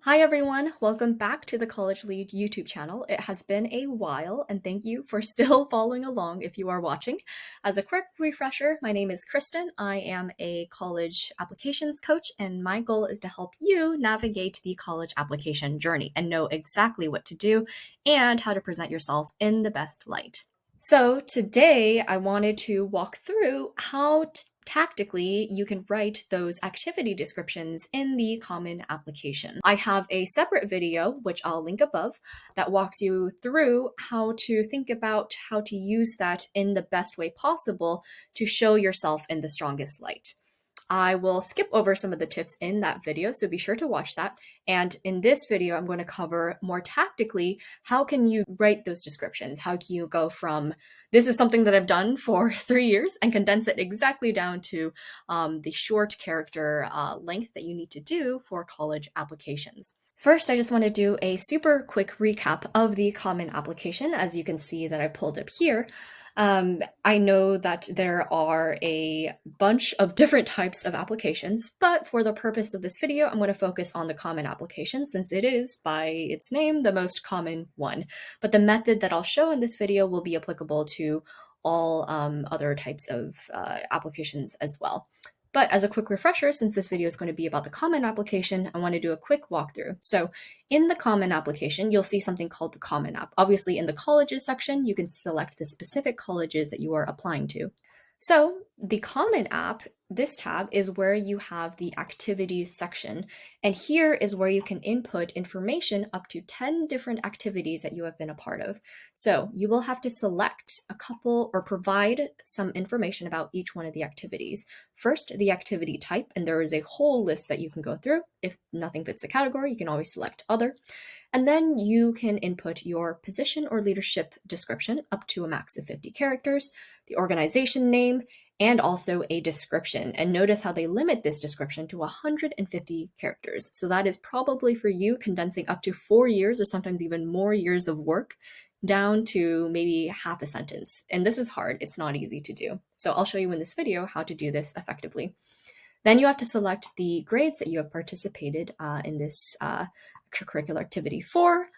Hi everyone, welcome back to the College Lead YouTube channel. It has been a while and thank you for still following along if you are watching. As a quick refresher, my name is Kristen. I am a college applications coach and my goal is to help you navigate the college application journey and know exactly what to do and how to present yourself in the best light. So today I wanted to walk through how tactically you can write those activity descriptions in the Common application. I have a separate video, which I'll link above, that walks you through how to think about how to use that in the best way possible to show yourself in the strongest light. I will skip over some of the tips in that video, so be sure to watch that. And in this video, I'm going to cover more tactically, how can you write those descriptions? How can you go from, this is something that I've done for 3 years and condense it exactly down to the short character length that you need to do for college applications. First, I just want to do a super quick recap of the Common application, as you can see that I pulled up here. I know that there are a bunch of different types of applications, but for the purpose of this video, I'm going to focus on the Common application since it is, by its name, the most common one. But the method that I'll show in this video will be applicable to all other types of applications as well. But as a quick refresher, since this video is going to be about the Common application, I want to do a quick walkthrough. So in the Common application, you'll see something called the Common app. Obviously, in the colleges section, you can select the specific colleges that you are applying to. So the Common app, this tab is where you have the activities section. And here is where you can input information up to 10 different activities that you have been a part of. So you will have to select a couple or provide some information about each one of the activities. First, the activity type, and there is a whole list that you can go through. If nothing fits the category, you can always select other. And then you can input your position or leadership description up to a max of 50 characters, the organization name, and also a description. And notice how they limit this description to 150 characters. So that is probably for you condensing up to 4 years or sometimes even more years of work down to maybe half a sentence. And this is hard. It's not easy to do. So I'll show you in this video how to do this effectively. Then you have to select the grades that you have participated in this extracurricular activity for,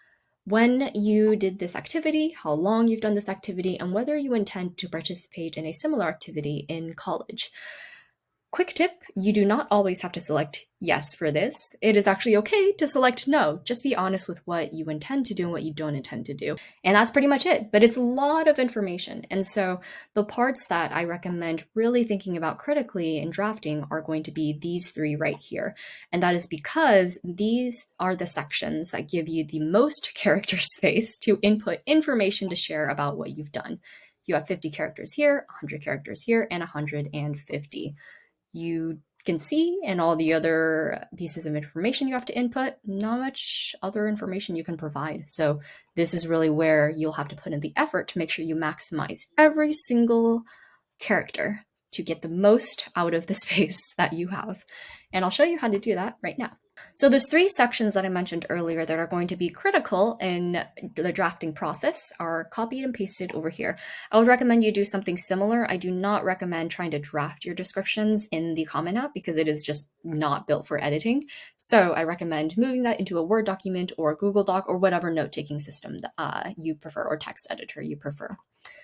when you did this activity, how long you've done this activity, and whether you intend to participate in a similar activity in college. Quick tip, you do not always have to select yes for this. It is actually okay to select no. Just be honest with what you intend to do and what you don't intend to do. And that's pretty much it, but it's a lot of information. And so the parts that I recommend really thinking about critically in drafting are going to be these three right here. And that is because these are the sections that give you the most character space to input information to share about what you've done. You have 50 characters here, 100 characters here, and 150. You can see in all the other pieces of information you have to input, not much other information you can provide. So this is really where you'll have to put in the effort to make sure you maximize every single character to get the most out of the space that you have. And I'll show you how to do that right now. So there's 3 sections that I mentioned earlier that are going to be critical in the drafting process are copied and pasted over here. I would recommend you do something similar. I do not recommend trying to draft your descriptions in the Common app because it is just not built for editing. So I recommend moving that into a Word document or a Google Doc or whatever note-taking system that you prefer or text editor you prefer.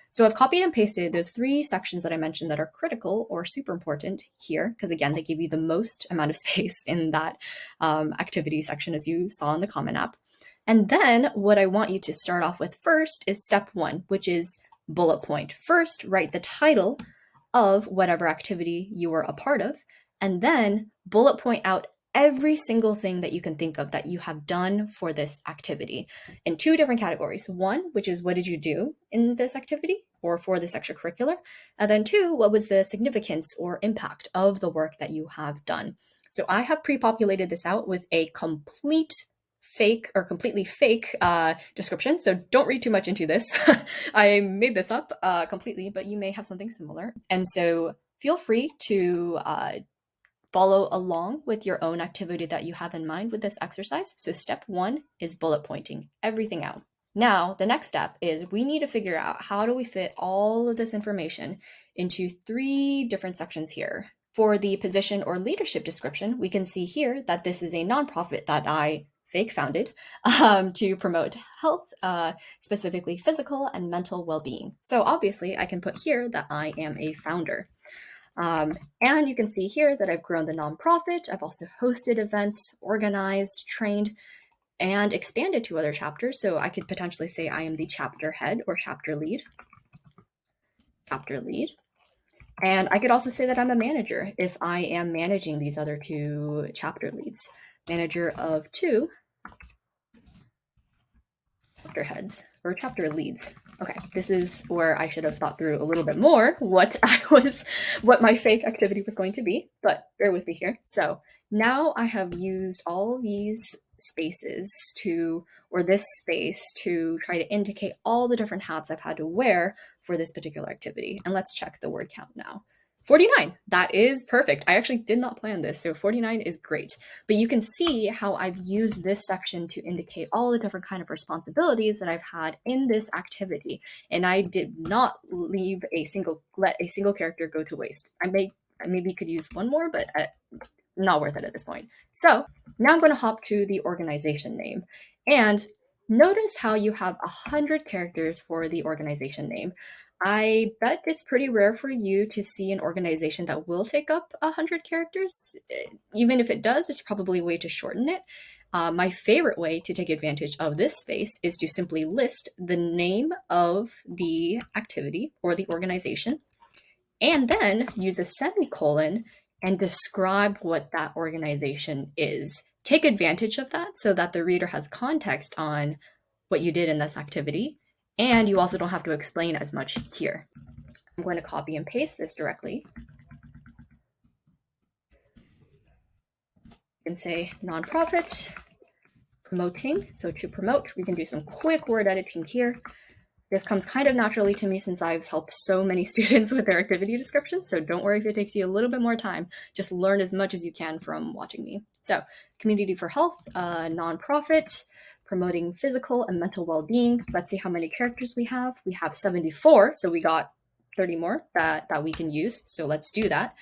So I've copied and pasted those 3 sections that I mentioned that are critical or super important here, because again, they give you the most amount of space in that activity section as you saw in the Common app. And then what I want you to start off with first is step 1, which is bullet point. First, write the title of whatever activity you were a part of, and then bullet point out every single thing that you can think of that you have done for this activity in 2 different categories. 1, which is what did you do in this activity or for this extracurricular? And then 2, what was the significance or impact of the work that you have done? So I have pre-populated this out with a completely fake description. So don't read too much into this. I made this up completely, but you may have something similar. And so feel free to follow along with your own activity that you have in mind with this exercise. So step 1 is bullet pointing everything out. Now, the next step is we need to figure out how do we fit all of this information into 3 different sections here. For the position or leadership description, we can see here that this is a nonprofit that I fake founded, to promote health, specifically physical and mental well-being. So obviously I can put here that I am a founder. And you can see here that I've grown the nonprofit. I've also hosted events, organized, trained, and expanded to other chapters. So I could potentially say I am the chapter head or chapter lead. And I could also say that I'm a manager if I am managing these other two chapter leads. Manager of two chapter heads or chapter leads. Okay, this is where I should have thought through a little bit more what my fake activity was going to be, but bear with me here. So now I have used all these spaces or this space to try to indicate all the different hats I've had to wear for this particular activity. And let's check the word count now. 49. That is perfect. I actually did not plan this, so 49 is great. But you can see how I've used this section to indicate all the different kind of responsibilities that I've had in this activity. And I did not let a single character go to waste. I maybe could use one more, but not worth it at this point. So now I'm going to hop to the organization name. And notice how you have 100 characters for the organization name. I bet it's pretty rare for you to see an organization that will take up 100 characters. Even if it does, it's probably a way to shorten it. My favorite way to take advantage of this space is to simply list the name of the activity or the organization, and then use a semicolon and describe what that organization is. Take advantage of that so that the reader has context on what you did in this activity, and you also don't have to explain as much here. I'm going to copy and paste this directly. You can say nonprofit, promoting. So to promote, we can do some quick word editing here. This comes kind of naturally to me since I've helped so many students with their activity descriptions, so don't worry if it takes you a little bit more time. Just learn as much as you can from watching me. So, Community for Health, nonprofit, promoting physical and mental well-being. Let's see how many characters we have. We have 74, so we got 30 more that we can use, so let's do that.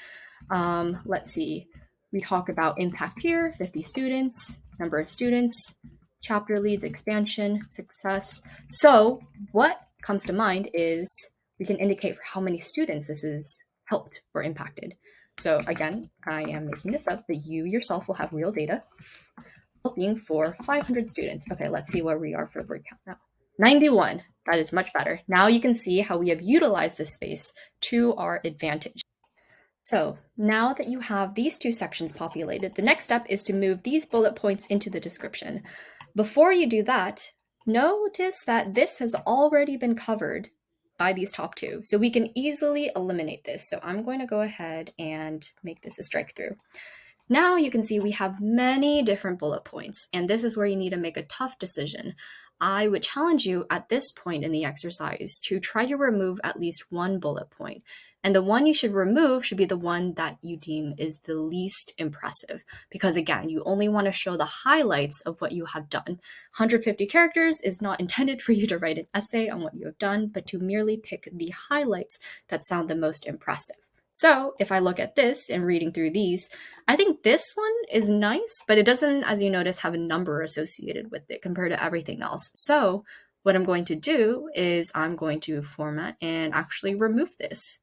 Let's see. We talk about impact here, 50 students, number of students, chapter leads, expansion, success. So what comes to mind is we can indicate for how many students this is helped or impacted. So again, I am making this up, but you yourself will have real data. Helping for 500 students. Okay, let's see where we are for word count now. 91. That is much better. Now you can see how we have utilized this space to our advantage. So now that you have these two sections populated, the next step is to move these bullet points into the description. Before you do that, notice that this has already been covered by these top two, so we can easily eliminate this. So I'm going to go ahead and make this a strike through. Now you can see we have many different bullet points, and this is where you need to make a tough decision. I would challenge you at this point in the exercise to try to remove at least one bullet point. And the one you should remove should be the one that you deem is the least impressive. Because again, you only want to show the highlights of what you have done. 150 characters is not intended for you to write an essay on what you have done, but to merely pick the highlights that sound the most impressive. So if I look at this and reading through these, I think this one is nice, but it doesn't, as you notice, have a number associated with it compared to everything else. So what I'm going to do is I'm going to format and actually remove this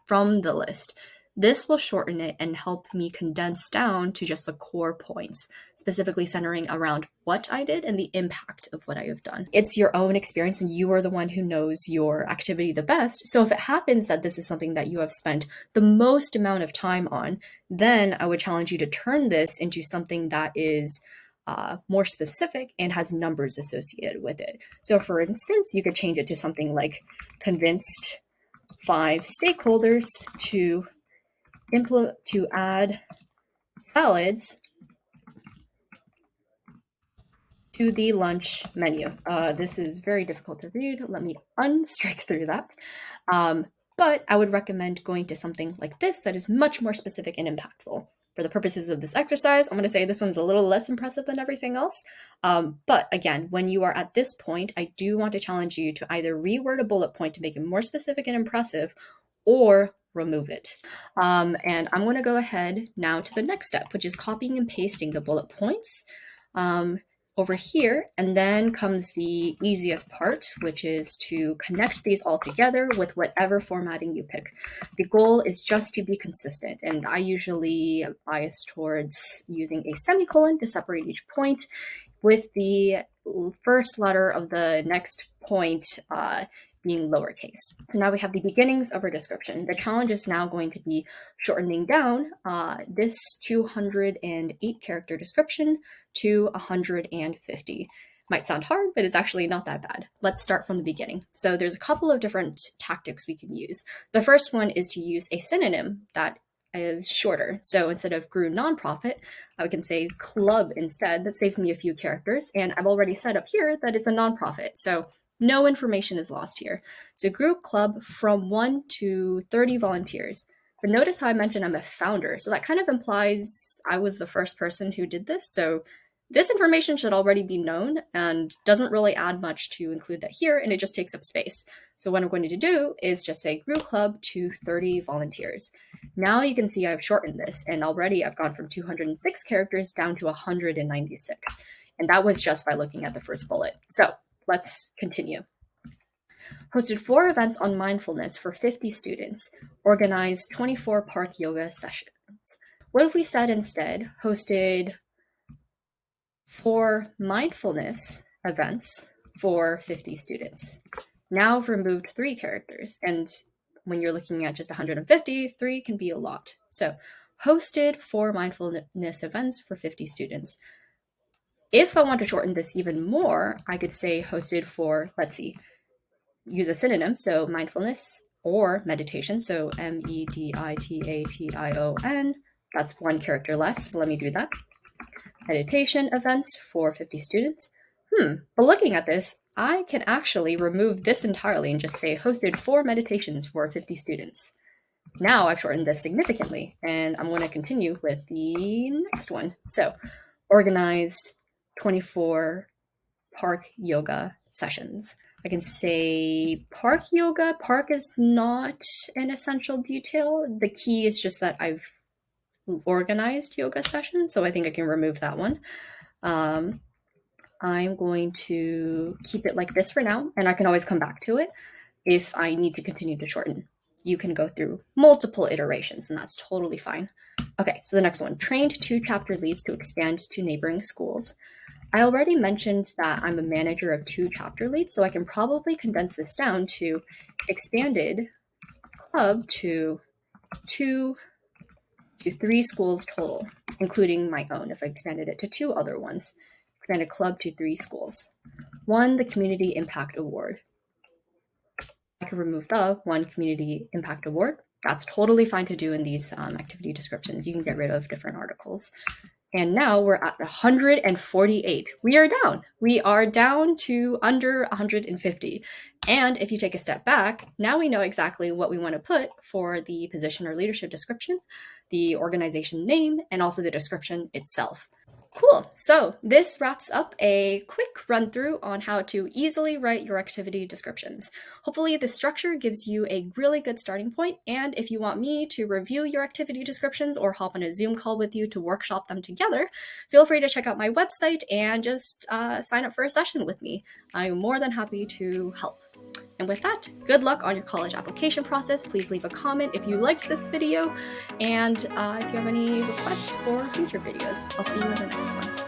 from the list. This will shorten it and help me condense down to just the core points, specifically centering around what I did and the impact of what I have done. It's your own experience and you are the one who knows your activity the best. So if it happens that this is something that you have spent the most amount of time on, then I would challenge you to turn this into something that is more specific and has numbers associated with it. So for instance, you could change it to something like convinced 5 stakeholders to add salads to the lunch menu. This is very difficult to read. Let me unstrike through that. But I would recommend going to something like this that is much more specific and impactful. For the purposes of this exercise, I'm going to say this one's a little less impressive than everything else. But again, when you are at this point, I do want to challenge you to either reword a bullet point to make it more specific and impressive, or remove it. And I'm going to go ahead now to the next step, which is copying and pasting the bullet points. over here, and then comes the easiest part, which is to connect these all together with whatever formatting you pick. The goal is just to be consistent, and I usually bias towards using a semicolon to separate each point, with the first letter of the next point being lowercase. So now we have the beginnings of our description. The challenge is now going to be shortening down this 208 character description to 150. Might sound hard, but it's actually not that bad. Let's start from the beginning. So there's a couple of different tactics we can use. The first one is to use a synonym that is shorter. So instead of GRU nonprofit, I can say club instead. That saves me a few characters. And I've already set up here that it's a nonprofit. So no information is lost here. So GRU club from 1 to 30 volunteers. But notice how I mentioned I'm a founder. So that kind of implies I was the first person who did this. So this information should already be known and doesn't really add much to include that here, and it just takes up space. So what I'm going to do is just say GRU club to 30 volunteers. Now you can see I've shortened this, and already I've gone from 206 characters down to 196. And that was just by looking at the first bullet. So let's continue. Hosted 4 events on mindfulness for 50 students, organized 24 park yoga sessions. What if we said instead, hosted 4 mindfulness events for 50 students? Now I've removed 3 characters, and when you're looking at just 150, 3 can be a lot. So hosted 4 mindfulness events for 50 students. If I want to shorten this even more, I could say hosted for, let's see, use a synonym, so mindfulness or meditation, so meditation. That's 1 character less, so let me do that. Meditation events for 50 students. But looking at this, I can actually remove this entirely and just say hosted 4 meditations for 50 students. Now I've shortened this significantly, and I'm going to continue with the next one. So organized 24 park yoga sessions. I can say park yoga. Park is not an essential detail. The key is just that I've organized yoga sessions, so I think I can remove that one. I'm going to keep it like this for now, and I can always come back to it if I need to continue to shorten. You can go through multiple iterations, and that's totally fine. Okay, so the next one, trained 2 chapter leads to expand to neighboring schools. I already mentioned that I'm a manager of 2 chapter leads, so I can probably condense this down to expanded club to 3 schools total, including my own, if I expanded it to 2 other ones. Expanded club to 3 schools. 1, the Community Impact Award. I can remove the 1 Community Impact Award. That's totally fine to do in these activity descriptions. You can get rid of different articles. And now we're at 148. We are down. We are down to under 150. And if you take a step back, now we know exactly what we want to put for the position or leadership description, the organization name, and also the description itself. Cool. So this wraps up a quick run through on how to easily write your activity descriptions. Hopefully this structure gives you a really good starting point. And if you want me to review your activity descriptions or hop on a Zoom call with you to workshop them together, feel free to check out my website and just sign up for a session with me. I'm more than happy to help. And with that, good luck on your college application process. Please leave a comment if you liked this video, and if you have any requests for future videos. I'll see you in the next one.